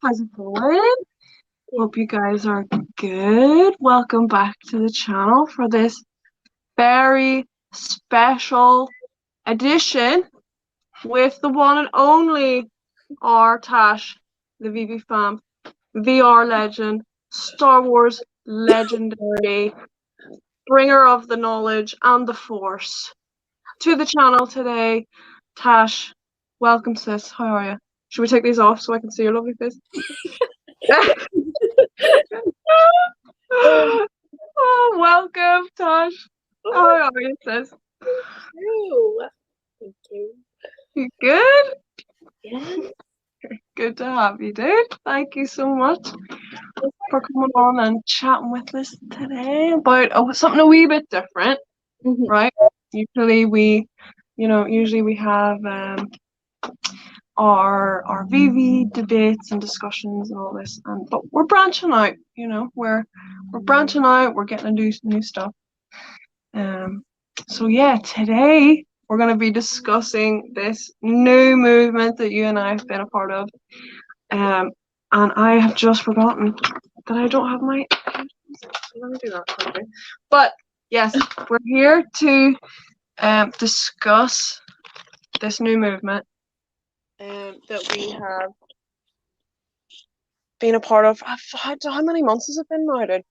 How's it going? Hope you guys are good. Welcome back to the channel for this very special edition with the one and only our Tash, the VeveVRChat VR legend, Star Wars legendary, bringer of the knowledge and the force. To the channel today, Tash, welcome sis. How are you? Should we take these off so I can see your lovely face? Oh, welcome, Tash. How are you, sis? Thank you. You good? Yeah. Good to have you, dude. Thank you so much for coming on and chatting with us today about something a wee bit different, right? Usually we have our VV debates and discussions and all this, but we're branching out. We're branching out. We're getting to do new stuff. So yeah, today we're going to be discussing this new movement that you and I have been a part of. And I have just forgotten that I don't have my. Let me do that quickly. But yes, we're here to discuss this new movement that we have been a part of. How many months has it been now, dude?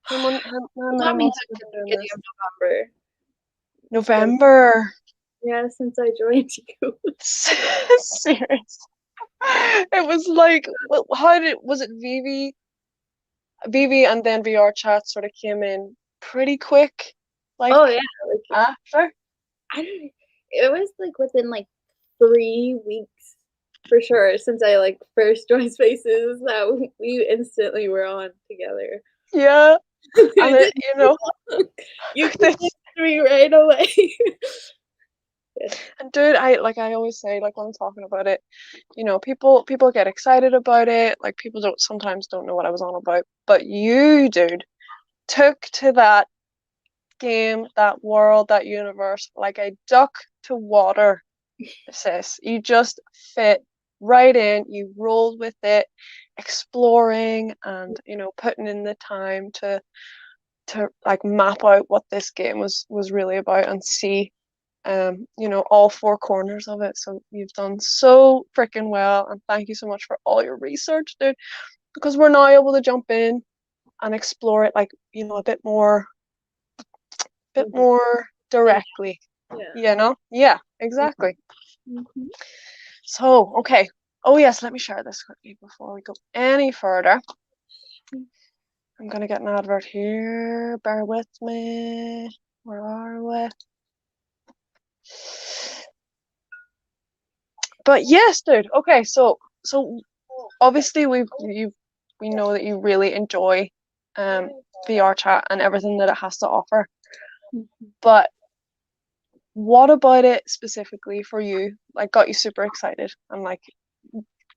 How many months have we been doing this? November. Yeah, since I joined you. Serious. It was like, was it VeVe and then VRChat sort of came in pretty quick? Like, oh yeah, after? It was like within like 3 weeks for sure since I first joined Spaces that we instantly were on together. Yeah. And it, you could me right away. And dude, I always say, like, when I'm talking about it, people get excited about it. Like, people sometimes don't know what I was on about. But you, dude, took to that game, that world, that universe like a duck to water, sis. You just fit right in. You rolled with it, exploring and putting in the time to like map out what this game was really about and see all 4 corners of it. So you've done so freaking well, and thank you so much for all your research, dude, because we're now able to jump in and explore it like a bit more directly. Yeah, exactly. So okay, oh yes, let me share this quickly before we go any further. I'm gonna get an advert here, bear with me. Where are we? But yes, dude. Okay, so obviously we know that you really enjoy VRChat and everything that it has to offer. But what about it specifically for you, like, got you super excited and like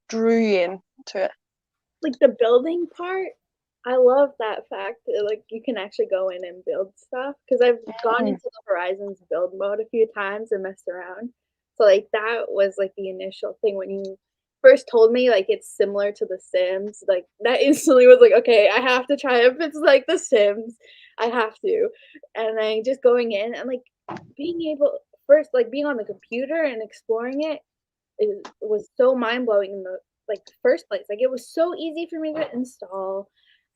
drew you into it? Like the building part, I love that fact that like you can actually go in and build stuff, because I've gone into the Horizons build mode a few times and messed around. So like that was like the initial thing when you first told me like it's similar to The Sims. Like that instantly was like, okay, I have to try it. If it's like The Sims, I have to. And then just going in and like being able first like being on the computer and exploring it was so mind blowing in the like first place. Like it was so easy for me to install,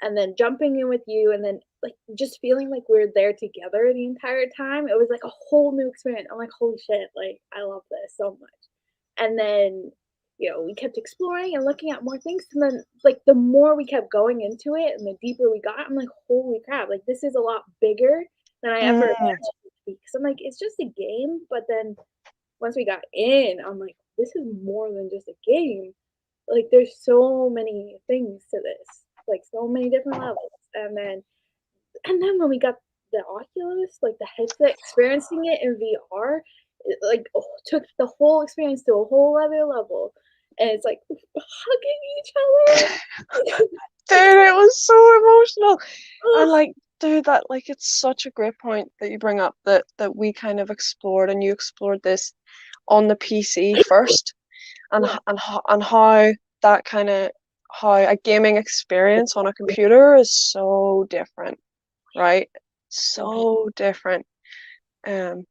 and then jumping in with you, and then like just feeling like we're there together the entire time. It was like a whole new experience. I'm like, holy shit, like I love this so much. And then we kept exploring and looking at more things, and then like the more we kept going into it and the deeper we got, I'm like, holy crap, like this is a lot bigger than I ever imagined it to be. Because I'm like, it's just a game, but then once we got in, I'm like, this is more than just a game. Like there's so many things to this, like so many different levels. And then when we got the Oculus, like the headset, experiencing it in VR, it like took the whole experience to a whole other level. And it's like hugging each other. Dude, it was so emotional. And like, dude, that like, it's such a great point that you bring up, that we kind of explored, and you explored this on the PC first, and how that kind of how a gaming experience on a computer is so different, right? So different. Um,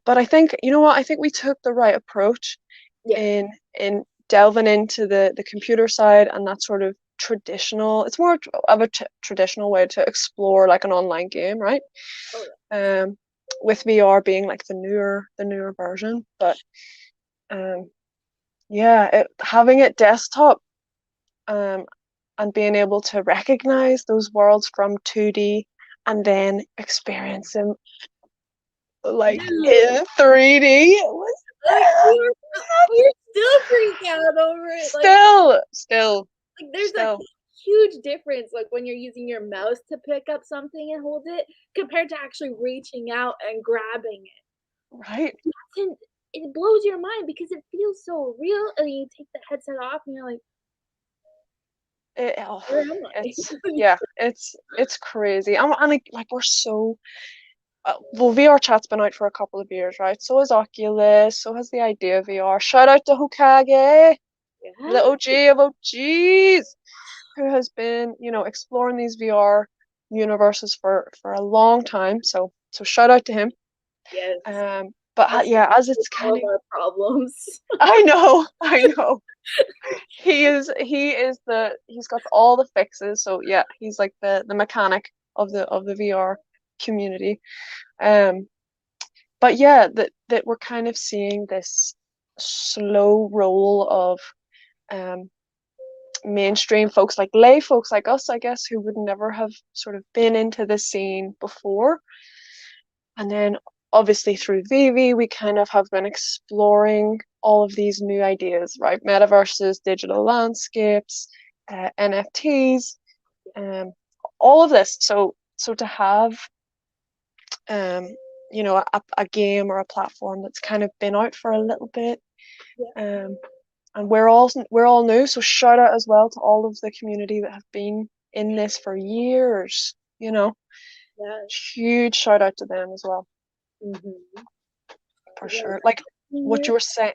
but I think, you know what, I think we took the right approach Yeah. in delving into the computer side and that sort of traditional, it's more of a traditional way to explore like an online game, right? Oh Um, with VR being like the newer version. But yeah, having it desktop um and being able to recognize those worlds from 2D and then experience them yeah. like Dude, in 3D. It was like we were still freaked out over it. Like there's a still, huge difference like when you're using your mouse to pick up something and hold it compared to actually reaching out and grabbing it. right? And it blows your mind because it feels so real and you take the headset off and you're like, Oh, where am I? it's yeah, it's crazy. And like we're so well, VR chat's been out for a couple of years, right? So has Oculus, so has the idea of VR. Shout out to Hokage, the Yeah. OG of OGs, who has been, exploring these VR universes for a long time. So shout out to him. Yes. But That's yeah, as it's all kind of of, our problems. I know. He's got all the fixes. So yeah, he's like the mechanic of the VR community. Um, but yeah, that we're kind of seeing this slow roll of um mainstream folks, like lay folks like us, I guess, who would never have sort of been into the scene before. And then obviously through Vivi, we kind of have been exploring all of these new ideas, right? Metaverses, digital landscapes, NFTs, um, all of this. So to have um, a game or a platform that's kind of been out for a little bit, Yeah. um, and we're all new. So shout out as well to all of the community that have been in this for years. Yeah. Huge shout out to them as well, Mm-hmm. for Yeah. sure. Like what Years. you were saying,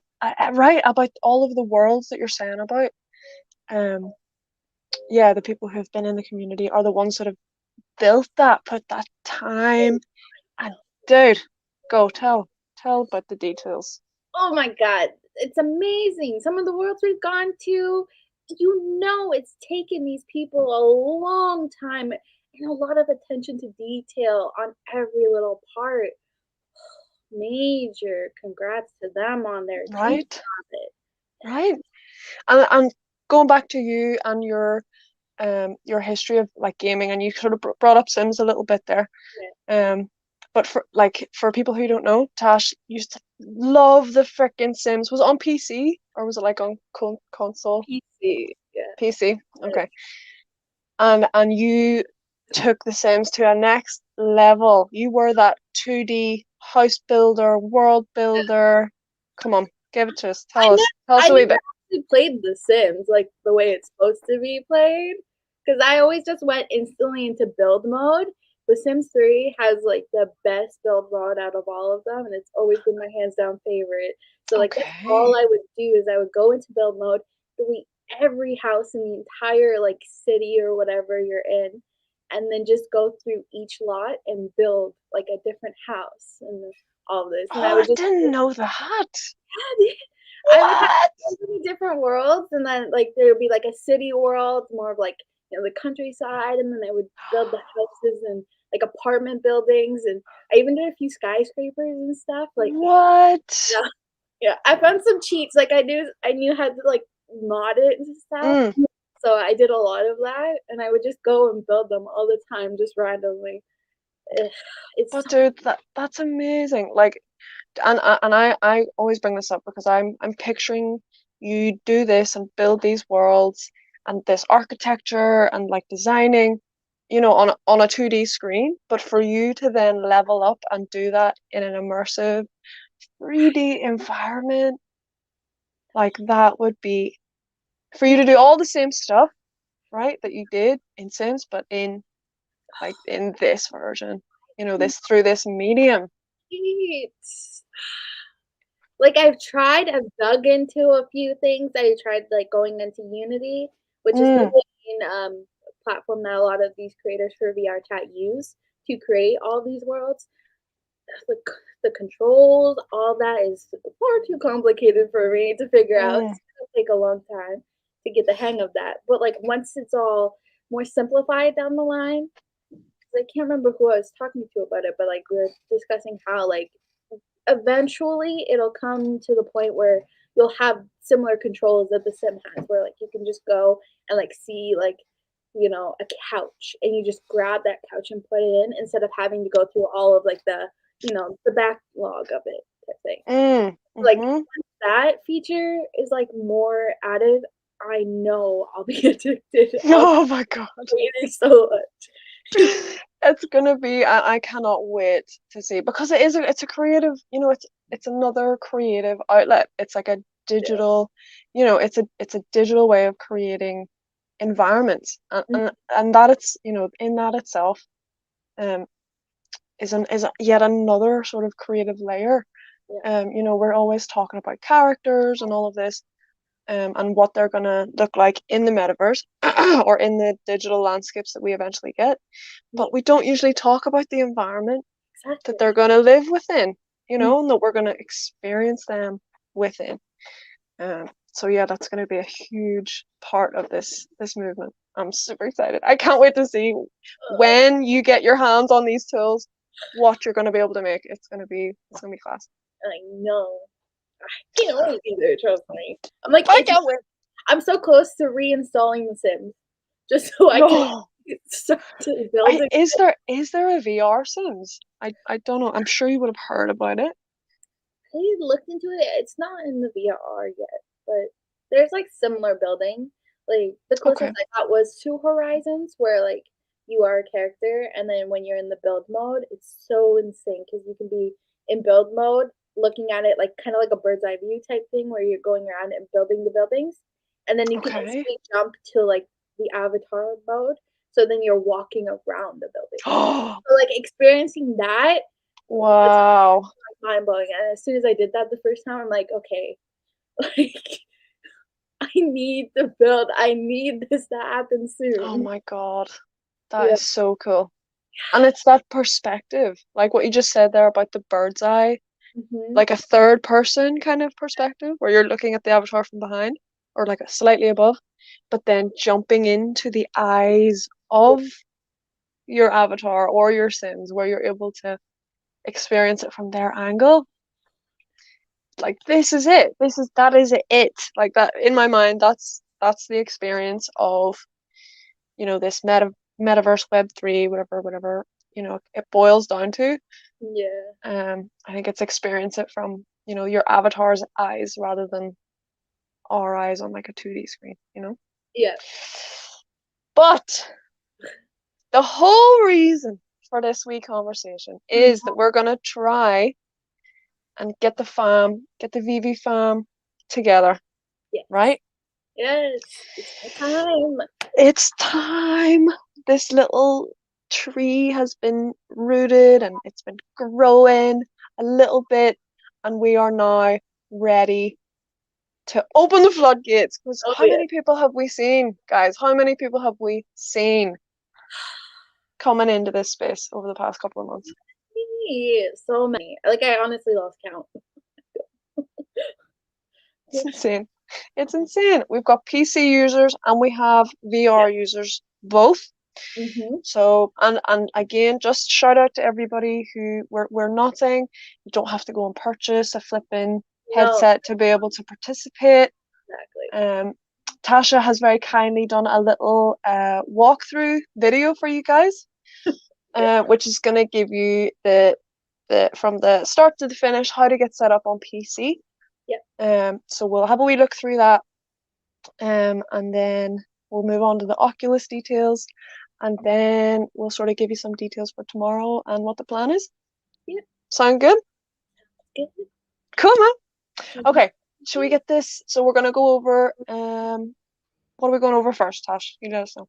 right, about all of the worlds that you're saying about. Um, yeah, the people who have been in the community are the ones that have built that, put that time, and dude, go tell about the details. Oh my God. It's amazing. Some of the worlds we've gone to, it's taken these people a long time and a lot of attention to detail on every little part. Major congrats to them on their achievement Right, of it. right. And going back to you and your history of like gaming, and you sort of brought up Sims a little bit there. Yeah. But for people who don't know, Tash used to love the frickin' Sims. Was it on PC or was it like on console? PC. Yeah. PC. Okay. And you took the Sims to a next level. You were that 2D house builder, world builder. Come on, give it to us. I never, Tell us I a wee never bit. actually played The Sims like the way it's supposed to be played because I always just went instantly into build mode. The Sims 3 has like the best build mode out of all of them, and it's always been my hands down favorite. So like that's all Okay. I would do is I would go into build mode, delete every house in the entire like city or whatever you're in, and then just go through each lot and build like a different house and all this. And I Oh, would I just didn't know that. I would have What? so many different worlds, and then like there would be like a city world, more of like the countryside, and then they would build the houses and like apartment buildings, and I even did a few skyscrapers and stuff. Like What? yeah, yeah, I found some cheats. Like I knew how to like mod it and stuff. Mm. So I did a lot of that, and I would just go and build them all the time, just randomly. Ugh, it's But so dude, that's amazing. Like, and I always bring this up because I'm picturing you do this and build these worlds and this architecture and like designing, on a 2D screen. But for you to then level up and do that in an immersive 3D environment, like that would be for you to do all the same stuff, right, that you did in Sims, but in this version, this through this medium. sweet. Like I've dug into a few things. I tried like going into Unity, which is the main platform that a lot of these creators for VR chat use to create all these worlds. The controls, all that is far too complicated for me to figure out. It's gonna take a long time to get the hang of that. But like once it's all more simplified down the line, I can't remember who I was talking to about it, but like we were discussing how like eventually it'll come to the point where you'll have similar controls that the sim has, where like you can just go and like see like a couch, and you just grab that couch and put it in instead of having to go through all of like the backlog of it type thing. Like once that feature is like more added, I know I'll be addicted. Oh my god. It so much. It's gonna be, I cannot wait to see, because it's a creative, it's another creative outlet. It's like a digital, it's a digital way of creating environments, and that it's, in that itself is yet another sort of creative layer. We're always talking about characters and all of this, and what they're gonna look like in the metaverse or in the digital landscapes that we eventually get, but we don't usually talk about the environment that they're gonna live within, and that we're gonna experience them within. So yeah, that's gonna be a huge part of this movement. I'm super excited. I can't wait to see when you get your hands on these tools, what you're gonna be able to make. It's gonna be class. I know. I can't wait either, trust me. I'm like, I can't wait. I'm so close to reinstalling The Sims, just so I can start to build it. Is there a VR Sims? I don't know. I'm sure you would have heard about it. I looked into it. It's not in the VR yet, but there's like similar building. Like the closest I got was Two Horizons, where like you are a character, and then when you're in the build mode, it's so insane because you can be in build mode, looking at it like kind of like a bird's eye view type thing, where you're going around and building the buildings, and then you can instantly jump to like the avatar mode. So then you're walking around the building. So like experiencing that. Wow. Mind blowing. And as soon as I did that the first time, I'm like, okay, like I need to build. I need this to happen soon. Oh my god, that is so cool. And it's that perspective, like what you just said there about the bird's eye, like a third person kind of perspective, where you're looking at the avatar from behind or like slightly above, but then jumping into the eyes of your avatar or your Sims, where you're able to experience it from their angle. Like this is it. That is it. Like that in my mind, that's the experience of, this metaverse Web3, whatever, it boils down to. Yeah. I think it's experience it from, your avatar's eyes rather than our eyes on like a 2D screen, Yeah. But the whole reason for this wee conversation is that we're gonna try and get the VeveFam together. Yes. Right? Yes. It's time. It's time. This little tree has been rooted and it's been growing a little bit, and we are now ready to open the floodgates. Because how many people have we seen, guys? How many people have we seen coming into this space over the past couple of months? So many. Like I honestly lost count. It's insane. It's insane. We've got PC users and we have VR users both. So and again, just shout out to everybody who we're not saying you don't have to go and purchase a flipping headset to be able to participate. Exactly. Tasha has very kindly done a little walkthrough video for you guys, which is going to give you the from the start to the finish how to get set up on PC. So we'll have a wee look through that, and then we'll move on to the Oculus details, and then we'll sort of give you some details for tomorrow and what the plan is. Sound good? Good. Cool, man. Okay, should we get this? So we're gonna go over what are we going over first, Tash? You let us know.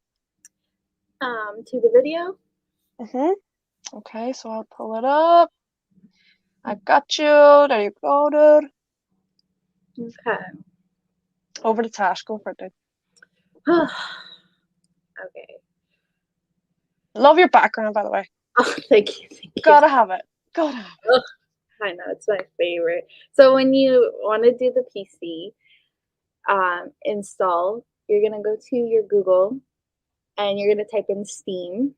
To the video. Okay, so I'll pull it up. I got you. There you go, dude. Okay. Over to Tash. Go for it, dude. Okay. Love your background, by the way. Oh, thank you. Thank you. Gotta have it. Gotta have it. Ugh, I know it's my favorite. So when you want to do the PC install, you're gonna go to your Google and you're gonna type in Steam.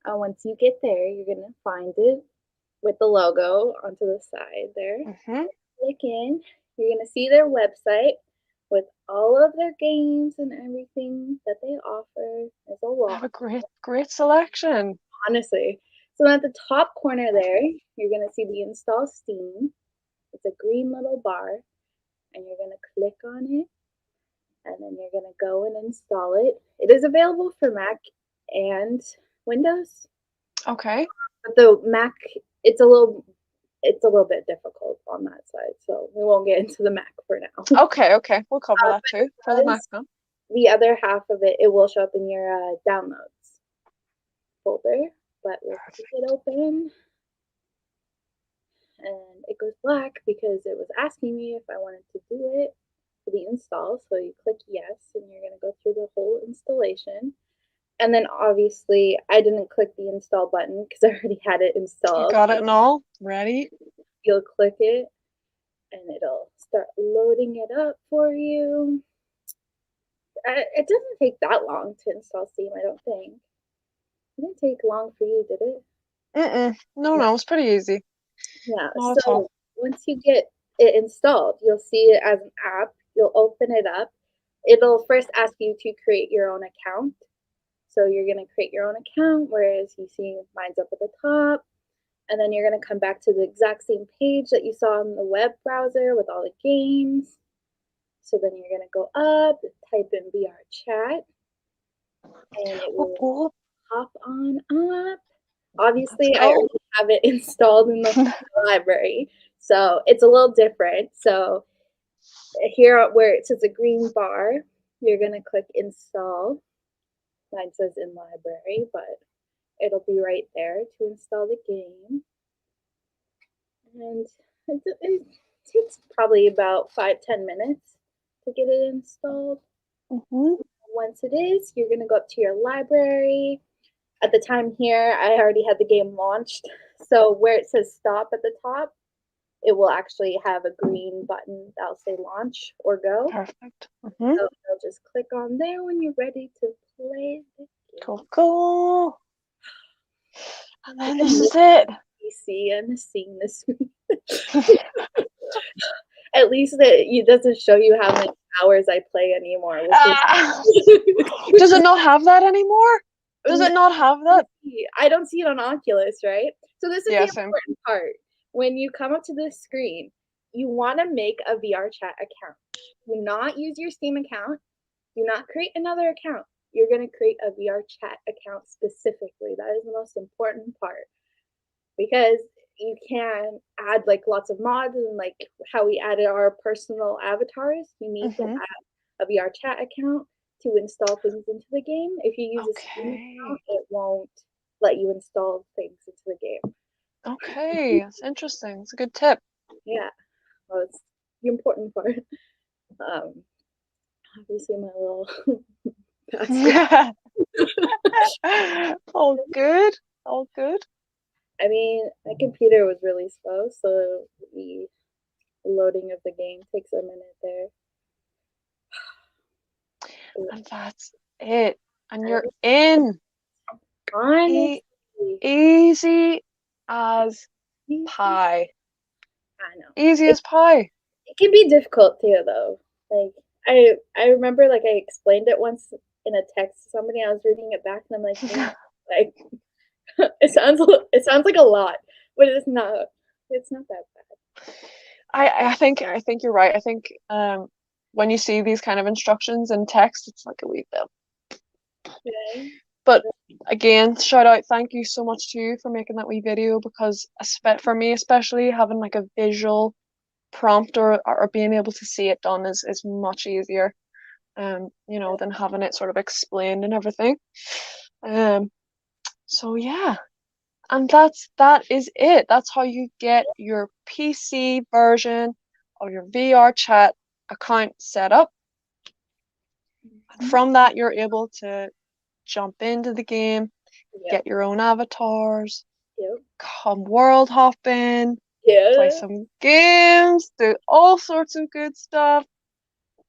Once you get there, you're gonna find it with the logo onto the side there. Mm-hmm. Click in. You're gonna see their website with all of their games and everything that they offer. There's a I lot, have a great selection. honestly. So at the top corner there, you're gonna see the install Steam. It's a green little bar, and you're gonna click on it, and then you're gonna go and install it. It is available for Mac and Windows, Okay. but the Mac, it's a little bit difficult on that side, so we won't get into the Mac for now. Okay. We'll cover that too for the Mac now. The other half of it, it will show up in your downloads folder, but we'll keep it open. And it goes black because it was asking me if I wanted to do it for the install. So you click yes, and you're going to go through the whole installation. And then obviously I didn't click the install button because I already had it installed. You got it and all? Ready? You'll click it and it'll start loading it up for you. It doesn't take that long to install Steam, I don't think. It didn't take long for you, did it? No, it's pretty easy. Yeah, Not at all. so once you get it installed, you'll see it as an app. You'll open it up. It'll first ask you to create your own account. So you're going to create your own account, whereas you see mine's up at the top. And then you're going to come back to the exact same page that you saw in the web browser with all the games. So then you're going to go up, type in VR chat, and it will hop on up. Obviously, I already have it installed in the library, so it's a little different. So here where it says a green bar, you're going to click install. Mine says in library, but it'll be right there to install the game. And it takes probably about 5-10 minutes to get it installed. Once it is, you're going to go up to your library. At the time here, I already had the game launched. So where it says stop at the top, it will actually have a green button that'll say launch or go. Perfect. So you'll just click on there when you're ready to play the game. Cool. And then this is it. PC and seeing the screen. At least it doesn't show you how many hours I play anymore. Does it not have that anymore? Does it not have that? I don't see it on Oculus, right? So this is the important part. When you come up to this screen, you want to make a VR chat account. Do not use your Steam account. Do not create another account. You're going to create a VR chat account specifically. That is the most important part. Because you can add like lots of mods and like how we added our personal avatars. You need to add a VR chat account to install things into the game. If you use a Steam account, it won't let you install things into the game. Okay, that's interesting. It's a good tip. Yeah, well, it's the important part. Obviously, my little all good. I mean, my computer was really slow, so the loading of the game takes a minute there. And that's it. And you're in. Honestly. Easy as pie. I know. Easy as pie. It can be difficult too, though. Like I remember, like I explained it once in a text to somebody. I was reading it back, and I'm like, like it sounds like a lot, but it's not. It's not that bad. I think you're right. I think when you see these kind of instructions in text, it's like a wee bit. Okay. But again, shout out, thank you so much to you for making that wee video, because for me especially, having like a visual prompt or being able to see it done is much easier, you know, than having it sort of explained and everything. So yeah, and that is it. That's how you get your PC version of your VR chat account set up. And from that, you're able to jump into the game, Yep. get your own avatars, Yep. come world hopping, play Yeah. some games, do all sorts of good stuff.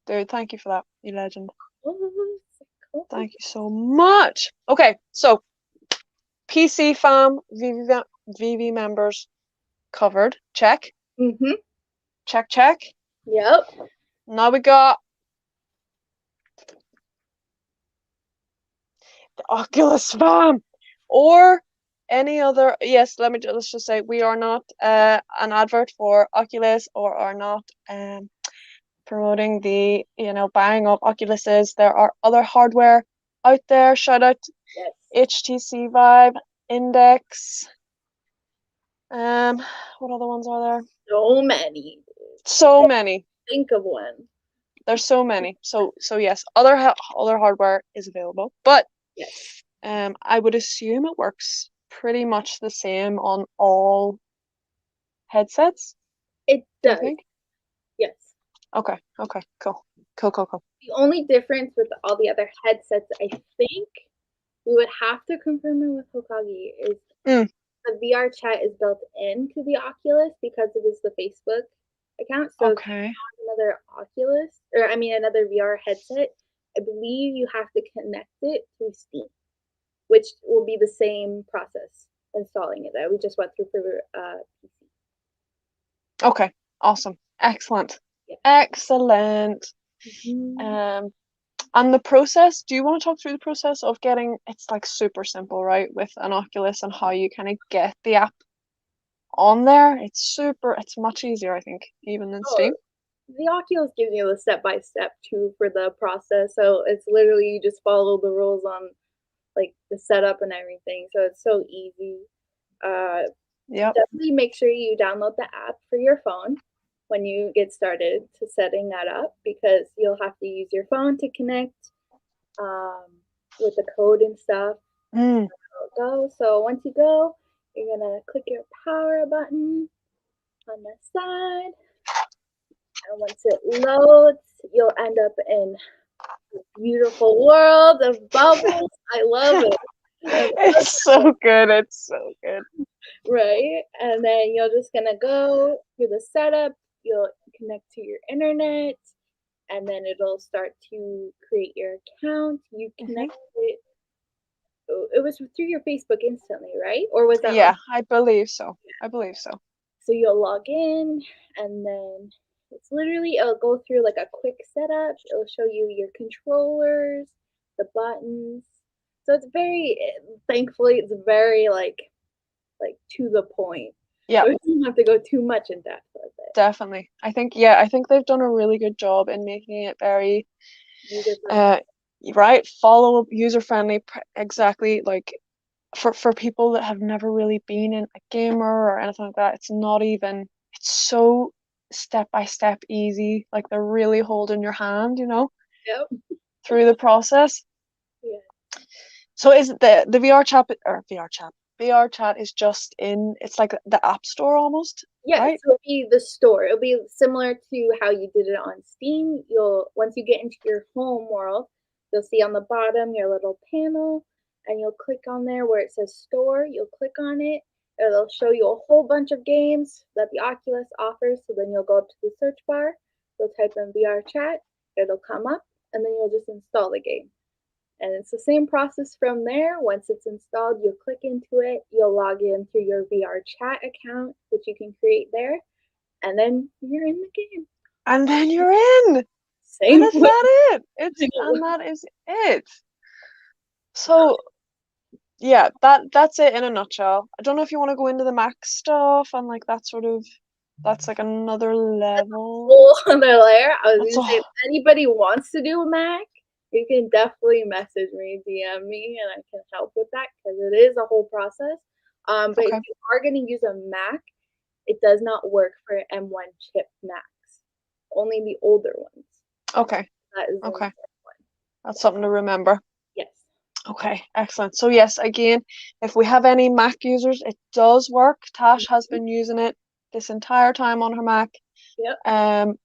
Dude, thank you for that, you legend. Cool. Thank you so much. Okay, so PC fam, VV members covered. Check. Mm-hmm. Check, check. Yep. Now we got the Oculus fam or any other. Yes, let's just say we are not an advert for Oculus or are not promoting the buying of Oculuses. There are other hardware out there. Shout out Yes. HTC Vive, Index. What other ones are there? So many. So many. Think of one. There's so many. So yes, other hardware is available, but Yes. I would assume it works pretty much the same on all headsets. It Do you does. think? Yes. Okay. Cool. The only difference with all the other headsets, I think, we would have to confirm it with Hokage, is the VR chat is built into the Oculus because it is the Facebook account. So if you want another Oculus, or I mean another VR headset, I believe you have to connect it through Steam, which will be the same process installing it that we just went through for PC. Okay. Awesome. Excellent. Yeah. Excellent. Mm-hmm. And the process, do you want to talk through the process of getting, it's like super simple, right, with an Oculus and how you kind of get the app on there? It's much easier, I think, even than Steam. The Oculus gives you the step-by-step too for the process. So it's literally you just follow the rules on like the setup and everything. So it's so easy. Definitely make sure you download the app for your phone when you get started to setting that up, because you'll have to use your phone to connect with the code and stuff. Go. So once you go, you're gonna click your power button on the side, and once it loads, you'll end up in a beautiful world of bubbles. I love it. It's so good. It's so good. Right, and then you're just gonna go through the setup. You'll connect to your internet, and then it'll start to create your account. You connect it. It was through your Facebook instantly, right? Or was that? Yeah, I believe so. So you'll log in, and then it's literally, it'll go through like a quick setup. It'll show you your controllers, the buttons. So it's very, thankfully, it's very like to the point. Yeah. So you don't have to go too much in depth with it. Definitely. I think they've done a really good job in making it very right, follow user friendly, exactly, like for people that have never really been in a gamer or anything like that. It's so step by step easy, like they're really holding your hand, Yep. through the process. Yeah. So is it the VR chat is just it's like the App Store almost? Yeah, right? So it'll be the store. It'll be similar to how you did it on Steam. Once you get into your home world, you'll see on the bottom your little panel, and you'll click on there where it says store. You'll click on it. It'll show you a whole bunch of games that the Oculus offers. So then you'll go up to the search bar, you'll type in VR chat, it'll come up, and then you'll just install the game. And it's the same process from there. Once it's installed, you'll click into it, you'll log in through your VR chat account, which you can create there, and then you're in the game. And then you're in. Same. And is that it? And that is it. So yeah, that's it in a nutshell. I don't know if you want to go into the Mac stuff and like that's like another level. Whole other layer. I was gonna say, if anybody wants to do a Mac, you can definitely message me, DM me, and I can help with that, because it is a whole process. But if you are going to use a Mac, it does not work for M1 chip Macs. Only the older ones. Okay. That is okay. That's something to remember. Yes. Okay, excellent. So yes, again, if we have any Mac users, it does work. Tash has been using it this entire time on her Mac. Yep.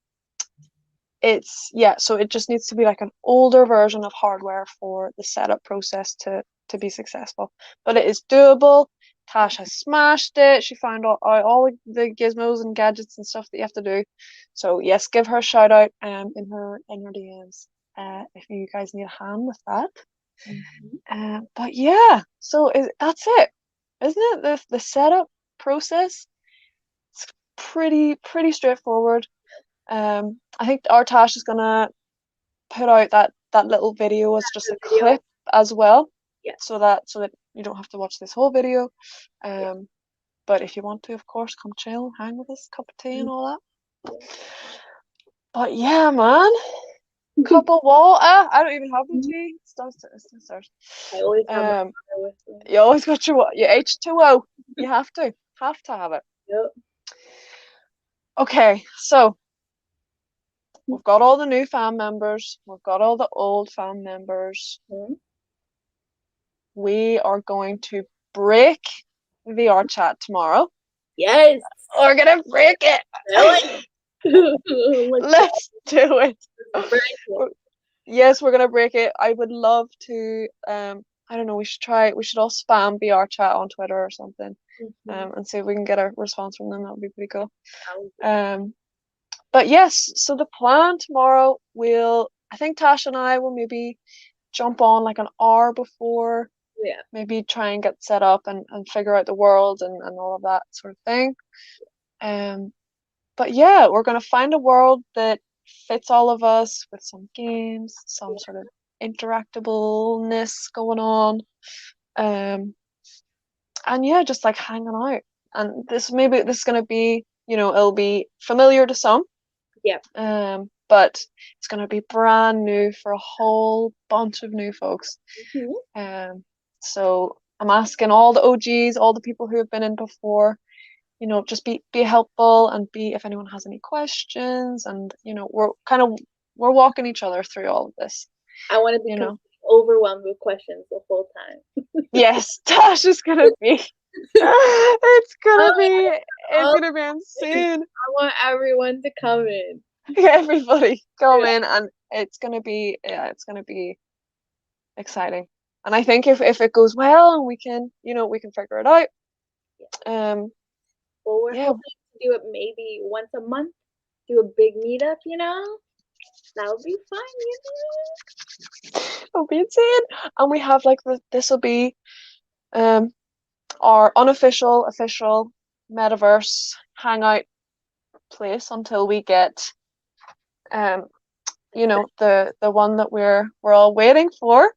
so it just needs to be like an older version of hardware for the setup process to be successful. But it is doable. Tasha smashed it. She found all the gizmos and gadgets and stuff that you have to do. So yes, give her a shout out in her DMs if you guys need a hand with that. But yeah, so that's it, isn't it? The setup process, it's pretty straightforward. I think our Tash is gonna put out that little video as just a clip as well, so that you don't have to watch this whole video. But if you want to, of course, come chill, hang with us, cup of tea and all that. But yeah, man, cup of water. I don't even have the tea. It's downstairs. I always have my water with me. You always got your H2O. You have to have it. Yep. Okay, so we've got all the new fam members. We've got all the old fam members. We are going to break VR chat tomorrow. Yes. We're gonna break it. Let's do it. Yes, we're gonna break it. I would love to. I don't know. We should all spam VR chat on Twitter or something, and see if we can get a response from them. That would be pretty cool. But yes, so the plan tomorrow I think Tasha and I will maybe jump on like an hour before. Yeah. Maybe try and get set up and figure out the world and all of that sort of thing. But yeah, we're gonna find a world that fits all of us with some games, some sort of interactableness going on. And yeah, just like hanging out. And this is gonna be, it'll be familiar to some. Yeah. But it's gonna be brand new for a whole bunch of new folks. So I'm asking all the OGs, all the people who have been in before, just be helpful and if anyone has any questions, and we're walking each other through all of this. I want to be overwhelmed with questions the whole time. Yes, Tasha's gonna be. It's gonna be insane. I want everyone to come in. Everybody come in, and it's gonna be exciting. And I think if it goes well and we can figure it out. Well, we're hoping to do it maybe once a month, do a big meetup, that would be fun, It'll be insane. And we have this will be our unofficial, official metaverse hangout place until we get the one that we're all waiting for.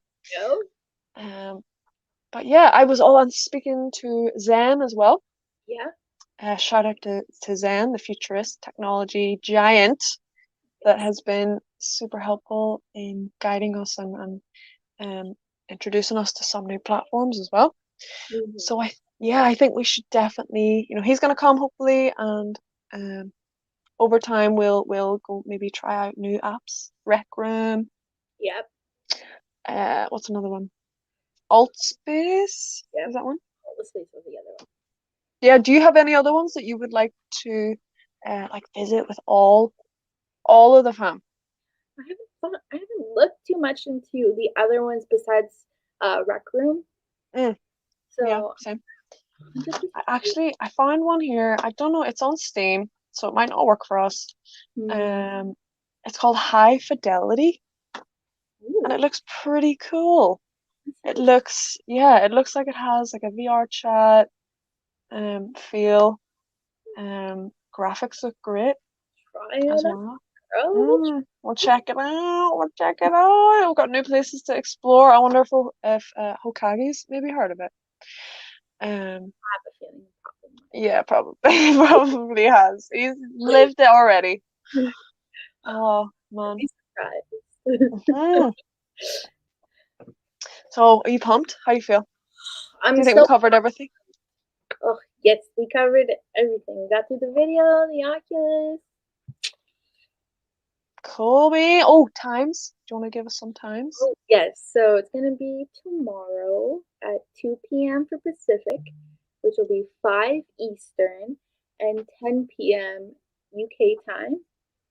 But yeah, I was all on speaking to Zen as well. Yeah. Shout out to Zen, the futurist technology giant that has been super helpful in guiding us and introducing us to some new platforms as well. So I think we should definitely, he's gonna come hopefully, and over time we'll go maybe try out new apps. Rec Room. Yep. What's another one? Altspace. Yep. Is that one? Altspace was the other one. Yeah. Do you have any other ones that you would like to visit with all of the fam? I haven't looked too much into the other ones besides Rec Room. So yeah, same. I found one here. I don't know. It's on Steam, so it might not work for us. It's called High Fidelity. And it looks pretty cool. It looks like it has like a VR chat feel. Graphics look great as well. We'll check it out. We've got new places to explore. I wonder if Hokage's maybe heard of it. I have a feeling. Yeah, probably. Probably has. He's lived it already. Oh man. So, are you pumped? How do you feel? Do you think we covered everything? Oh yes, we covered everything. We got through the video, the Oculus. Colby. Oh, times. Do you want to give us some times? Oh, yes. So it's gonna be tomorrow at 2 p.m. for Pacific, which will be 5 Eastern and 10 p.m. UK time.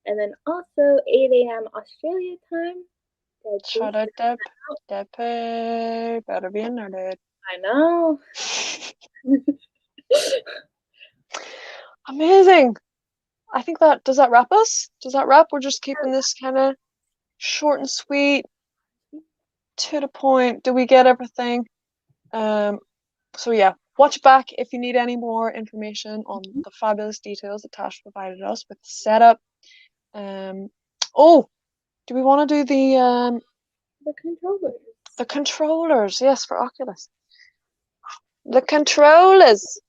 And then also 8 a.m. Australia time. Shut it, Deppy. Better be in there, dude. I know. Amazing. I think does that wrap us? Does that wrap? We're just keeping this kind of short and sweet, to the point. Do we get everything? So yeah, watch back if you need any more information on the fabulous details that Tasha provided us with the setup. Oh, do we want to do the controllers? The controllers, yes, for Oculus. The controllers.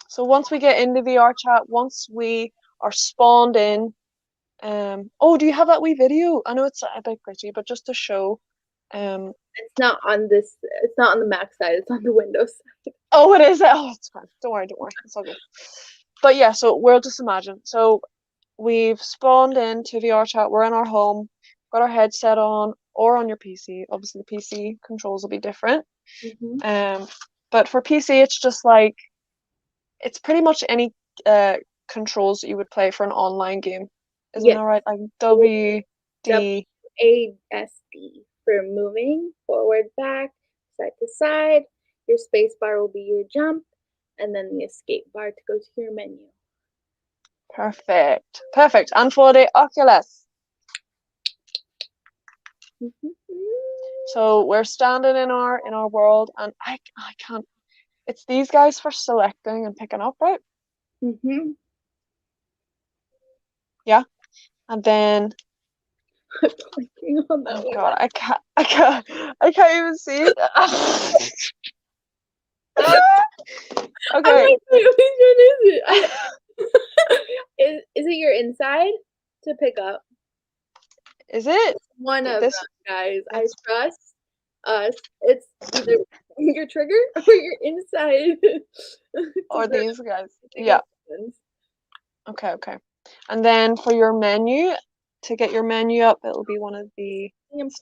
So once we get into VR chat, once we are spawned in, oh, do you have that wee video? I know it's a bit glitchy, but just to show. It's not on this. It's not on the Mac side. It's on the Windows side. Oh, it is. Oh, it's fine. Don't worry. It's all good. But yeah, so we'll just imagine. So we've spawned into VR chat. We're in our home. Got our headset on, or on your PC. Obviously, the PC controls will be different. But for PC, it's just like, it's pretty much any controls that you would play for an online game. Isn't that right? Like WD. WASD for moving forward, back, side to side. Your space bar will be your jump, and then the escape bar to go to your menu. Perfect. Perfect. And for the Oculus. So we're standing in our world, and I can't. It's these guys for selecting and picking up, right? Yeah. And then oh god, I can't even see it. Okay. Like, which one is it? Is it your inside to pick up? Is it? One of them, guys. I trust us. It's either your trigger or your inside. Or these guys. Yeah. Okay. And then for your menu, to get your menu up, it'll be one of the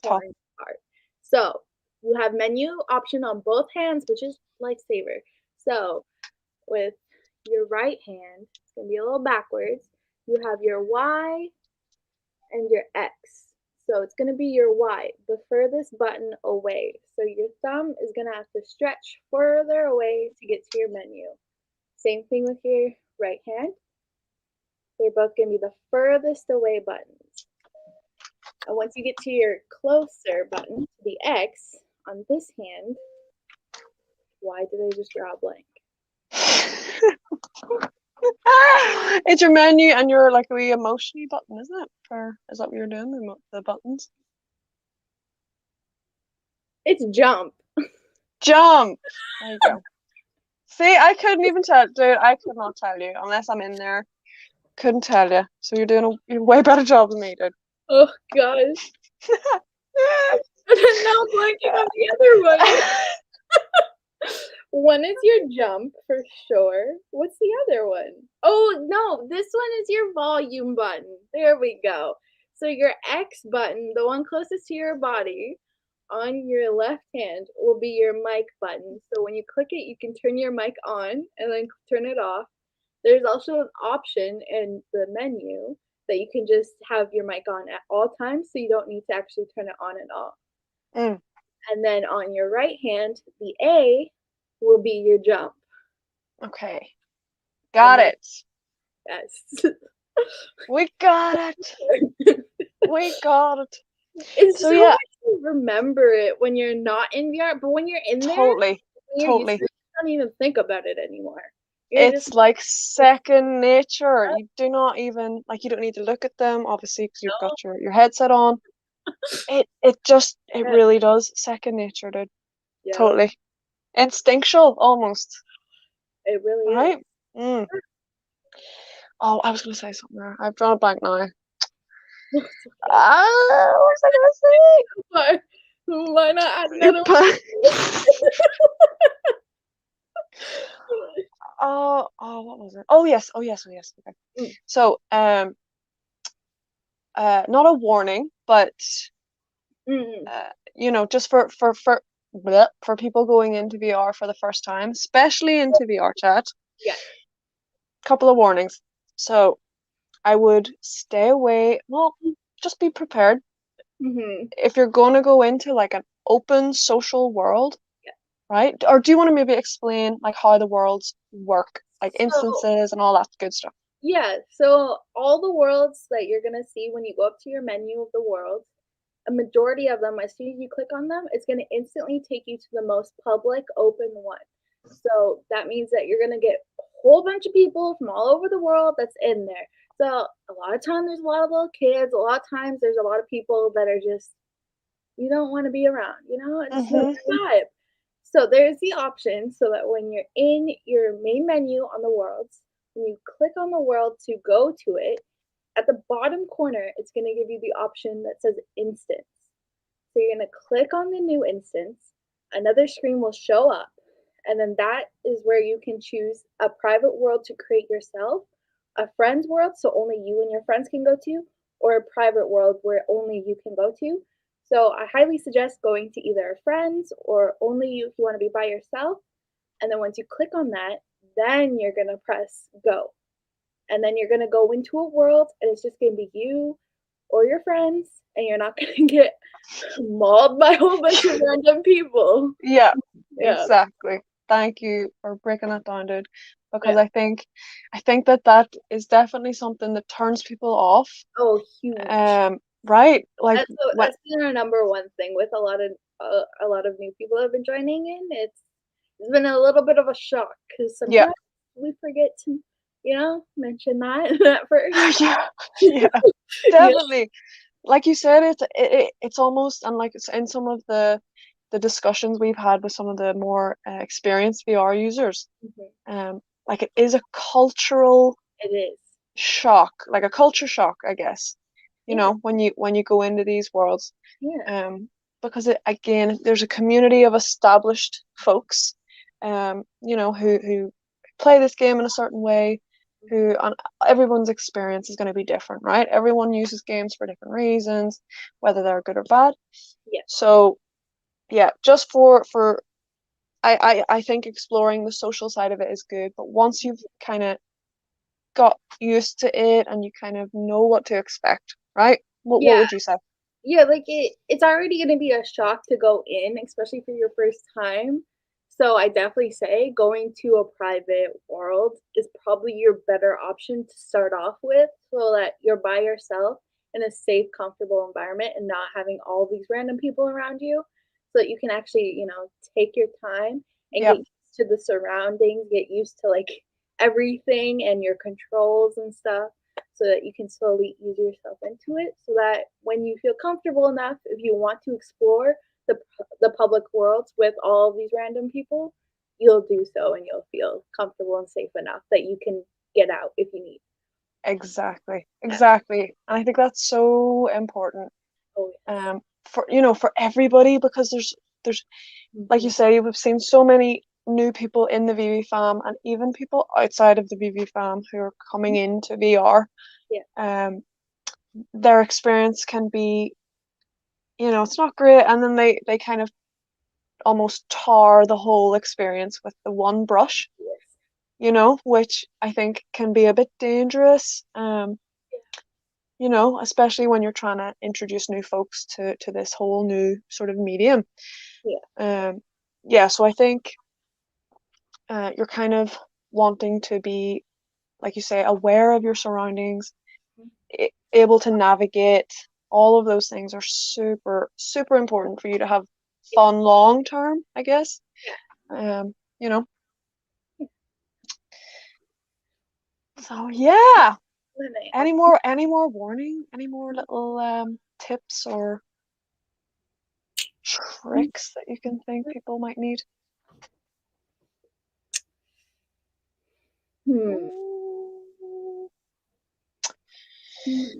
top part. So you have menu option on both hands, which is lifesaver. So with your right hand, it's gonna be a little backwards. You have your Y and your X. So it's gonna be your Y, the furthest button away. So your thumb is gonna have to stretch further away to get to your menu. Same thing with your right hand. They're both gonna be the furthest away buttons. And once you get to your closer button, the X on this hand, why did I just draw a blank? It's your menu and your like a wee emotion button, isn't it? Is that what you're doing? The buttons? It's jump. Jump. There you go. See, I couldn't even tell, dude. I could not tell you unless I'm in there. Couldn't tell you. So you're doing a way better job than me, dude. Oh gosh. And then now I'm blanking on the other one. One is your jump for sure. What's the other one? Oh no, this one is your volume button. There we go. So your X button, the one closest to your body on your left hand, will be your mic button. So when you click it, you can turn your mic on and then turn it off. There's also an option in the menu that you can just have your mic on at all times, so you don't need to actually turn it on and off. And then on your right hand, the A will be your jump. Okay. Got it. Yes. We got it. We got it. It's so hard to remember it when you're not in VR, but when you're in there, totally. You don't even think about it anymore. It's like second nature. You do not even, like, you don't need to look at them, obviously, because you've got your headset on. It really does. Second nature, dude. Yeah. Totally. Instinctual, almost. It really is. Right? Oh, I was going to say something there. I've drawn a blank now. What was I going to say? Why not add another one? Oh, what was it? Oh yes. Okay. So, not a warning, but just for people going into VR for the first time, especially into VR chat. Yeah. Couple of warnings. So I would stay away. Well, just be prepared. Mm-hmm. If you're going to go into like an open social world, right? Or do you want to maybe explain like how the worlds work, like So instances and all that good stuff? yeah, so all the worlds that you're gonna see when you go up to your menu of the worlds, a majority of them, as soon as you click on them, it's gonna instantly take you to the most public open one. So that means that you're gonna get a whole bunch of people from all over the world that's in there. So a lot of times there's a lot of little kids, a lot of times there's a lot of people that are just you don't want to be around, it's not Mm-hmm. your vibe. So there's the option so that when you're in your main menu on the worlds, when you click on the world to go to it, at the bottom corner, it's going to give you the option that says instance. So you're going to click on the new instance, another screen will show up, and then that is where you can choose a private world to create yourself, a friend's world, so only you and your friends can go to, or a private world where only you can go to. So I highly suggest going to either a friend's or only you if you want to be by yourself. And then once you click on that, then you're going to press go. And then you're going to go into a world and it's just going to be you or your friends, and you're not going to get mauled by a whole bunch of random people. Yeah, Yeah. exactly. Thank you for breaking that down, dude. Because Yeah. I think that that is definitely something that turns people off. Oh, huge. Right? Like what? That's been our number one thing with a lot of new people that have been joining in. It's been a little bit of a shock because Yeah. sometimes we forget to, mention that at first. Yeah. Yeah. Yeah. Definitely. Like you said, it's almost, and like it's in some of the discussions we've had with some of the more experienced VR users, Mhm. like it is a cultural It is. shock, like a culture shock, I guess, Yeah. when you go into these worlds, Yeah. um, because again, there's a community of established folks, who play this game in a certain way, who and everyone's experience is going to be different, right? Everyone uses games for different reasons, whether they're good or bad. Yeah. So yeah, just for I think exploring the social side of it is good, but once you've kind of got used to it and you kind of know what to expect, right? What Yeah. would you say? Yeah, like it's already gonna be a shock to go in, especially for your first time. So I definitely say going to a private world is probably your better option to start off with so that you're by yourself in a safe, comfortable environment and not having all these random people around you. So that you can actually, take your time and get Yep, used to the surroundings, get used to like everything and your controls and stuff so that you can slowly ease yourself into it so that when you feel comfortable enough if you want to explore the public worlds with all of these random people you'll do so and you'll feel comfortable and safe enough that you can get out if you need. exactly, Yeah. exactly. And I think that's so important, Oh yes. for everybody, because there's like you Hmm. say, we've seen so many new people in the VV fam and even people outside of the VV fam who are coming into VR. Yeah. Um, their experience can be, it's not great, and then they kind of almost tar the whole experience with the one brush, Yes. which I think can be a bit dangerous. Especially when you're trying to introduce new folks to this whole new sort of medium. Yeah. Um, yeah, so I think you're kind of wanting to be, like you say, aware of your surroundings, able to navigate. All of those things are super, super important for you to have Yeah. fun long term, I guess. Yeah. Um, you know. So yeah. Really Any more warning? Any more little tips or tricks that you can think people might need? hmm. Mm, Hmm.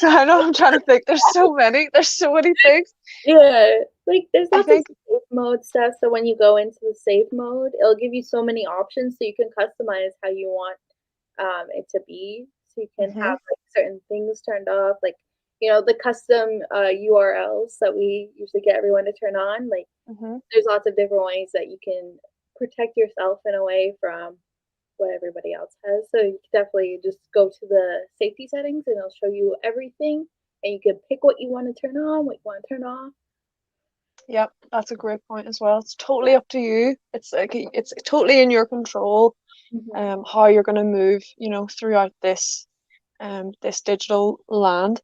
I know I'm trying to think. There's so many. There's so many things. Yeah, like there's I lots of think. safe mode stuff. So when you go into the safe mode, it'll give you so many options, so you can customize how you want it to be. So you can Hmm. have like certain things turned off, like the custom URLs that we usually get everyone to turn on. Like Hmm. there's lots of different ways that you can protect yourself in a way from what everybody else has. So you can definitely just go to the safety settings and it'll show you everything, and you can pick what you want to turn on, what you want to turn off. Yep, that's a great point as well. It's totally up to you. It's like it's totally in your control, how you're gonna move, throughout this digital land.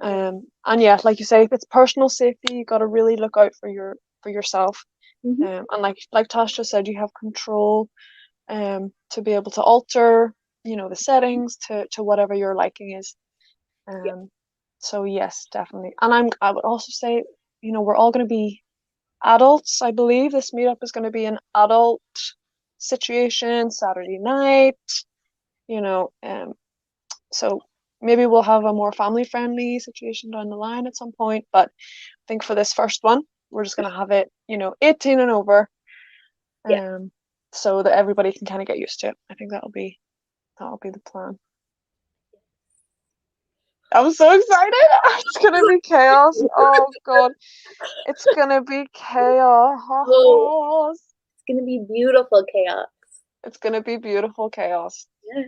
And yeah, like you say, if it's personal safety, you gotta really look out for yourself. And like Tasha said, you have control to be able to alter, the settings to whatever your liking is. So yes, definitely. And I would also say, we're all gonna be adults. I believe this meetup is gonna be an adult situation, Saturday night, you know, um, so maybe we'll have a more family friendly situation down the line at some point. But I think for this first one, we're just gonna have it, 18 and over, so that everybody can kind of get used to it. I think that'll be the plan. I'm so excited. It's gonna be chaos. Oh God, it's gonna be chaos. Oh, it's gonna be beautiful chaos. It's gonna be beautiful chaos. Yes.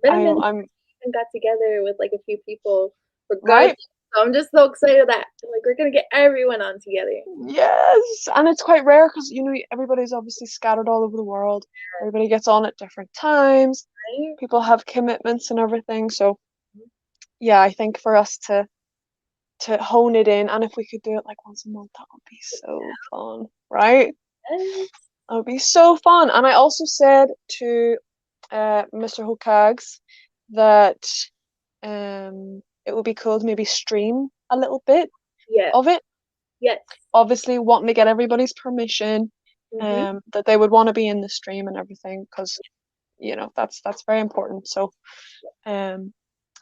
Been a minute I'm and got together with like a few people for right. garden. So I'm just so excited that like we're gonna get everyone on together. Yes, and it's quite rare because everybody's obviously scattered all over the world. Everybody gets on at different times. Right? People have commitments and everything. So yeah, I think for us to hone it in, and if we could do it like once a month, that would be so fun, right? Yes. That would be so fun. And I also said to Mr. Hokags that it would be cool to maybe stream a little bit Yeah. of it. Yes. Obviously wanting to get everybody's permission, Mm-hmm. that they would want to be in the stream and everything, because that's very important. So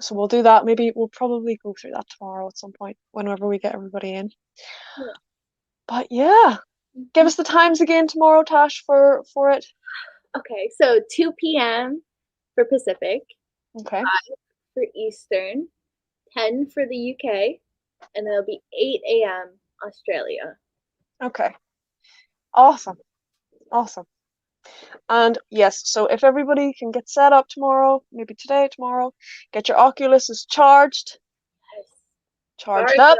so we'll do that. Maybe we'll probably go through that tomorrow at some point whenever we get everybody in. Yeah. But yeah, give us the times again tomorrow, Tash, for it. Okay, so 2 p.m. for Pacific, Okay. 5 for Eastern, 10 for the UK, and then it'll be 8 a.m. Australia. Okay. Awesome. Awesome. And yes, so if everybody can get set up tomorrow, maybe today, tomorrow, get your Oculuses charged. Yes. Charged up.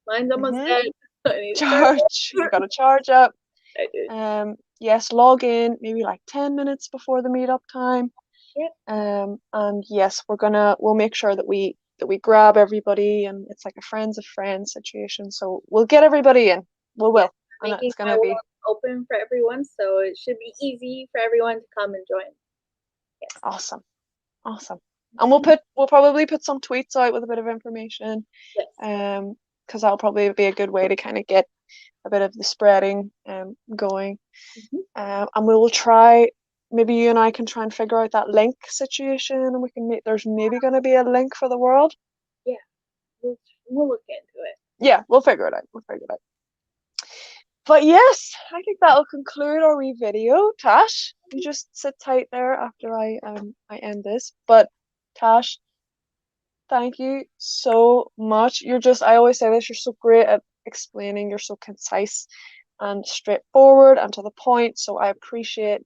Mine's almost dead. I need to Charge. You gotta charge up. I did. Yes, log in maybe like 10 minutes before the meetup time. Yep. And yes, we'll make sure that we grab everybody, and it's like a friends of friends situation. So we'll get everybody in. We will. And Making it's gonna be open for everyone, so it should be easy for everyone to come and join. Yes. awesome. Awesome. And we'll probably put some tweets out with a bit of information. Yes. Because that'll probably be a good way to kind of get a bit of the spreading going. And we will try, maybe you and I can try and figure out that link situation, and we can there's maybe going to be a link for the world. Yeah, we'll look into it. Yeah, we'll figure it out. But yes, I think that'll conclude our wee video. Tash, you just sit tight there after I end this. But Tash, thank you so much. I always say this, you're so great at explaining, you're so concise and straightforward and to the point. So I appreciate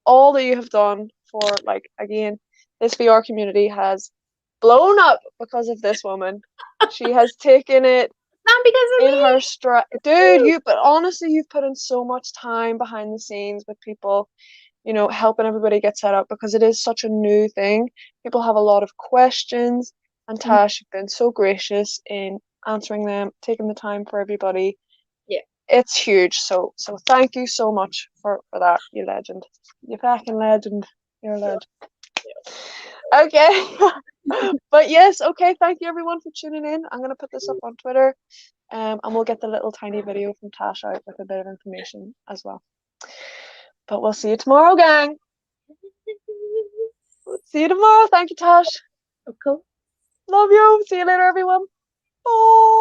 all that you have done for, like, again, this VR community has blown up because of this woman. She has taken it not because of in me. her stride. Dude, but honestly, you've put in so much time behind the scenes with people, helping everybody get set up, because it is such a new thing. People have a lot of questions, and Tash, you've been so gracious in answering them, taking the time for everybody. Yeah. It's huge. So thank you so much for that, you legend. You fucking legend. You're a legend. Yeah. Okay. But yes, okay, thank you everyone for tuning in. I'm gonna put this up on Twitter. And we'll get the little tiny video from Tasha out with a bit of information as well. But we'll see you tomorrow, gang. We'll see you tomorrow. Thank you, Tash. Okay. Love you. See you later, everyone. Bye.